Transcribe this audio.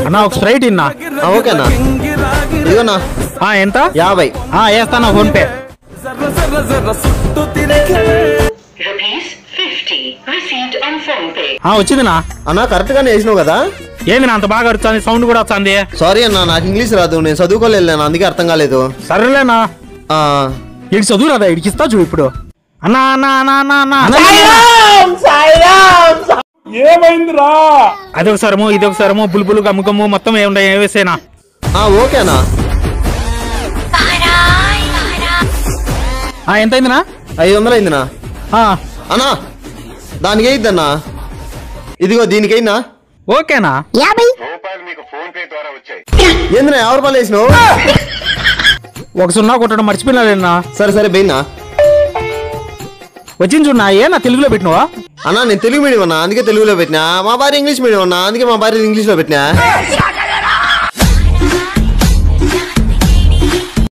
అన్నా ఒక స్ప్రైట్ ఇన్నా. ఓకేనా ఇదిగోనా ఎంత? 50. వేస్తాను ఫోన్ పే. వచ్చిందినా అన్నా కరెక్ట్ గానే వేసినావు కదా? ఏంది నా అంత బాగా వస్తుంది, సౌండ్ కూడా వస్తుంది. సారీ అన్నా, నాకు ఇంగ్లీష్ రాదు, నేను చదువుకోలేను, అందుకే అర్థం కాలేదు. సరేలేనా, ఇటు చదువు రాదా, ఇడికి ఇస్తా చూడు ఇప్పుడు. అన్నా అన్నా అన్నా అన్నా అన్నా ఏమైందిరా? అది ఒకసారము ఇది ఒకసారము బుల్బులు గమ్ముగమ్ము మొత్తం ఏముంటాయి వేసేనా? ఓకేనా. ఎంతైందినా? 500 అయిందినా. అన్నా దానికి అయిద్దన్నా, ఇదిగో దీనికైనా ఓకేనా. 50 ఏందినా 50 రూపాయలు వేసినావు? ఒక 0 కొట్టడం మర్చిపోయినా. సరే సరే బెయినా వచ్చింది చూడనా. ఏనా తెలుగులో పెట్టినావా? అన్నా నేను తెలుగు మీడియం అన్నా, అందుకే తెలుగులో పెట్టినా. మా భార్య ఇంగ్లీష్ మీడియం అన్నా, అందుకే మా భార్య ఇంగ్లీష్ లో పెట్టినా.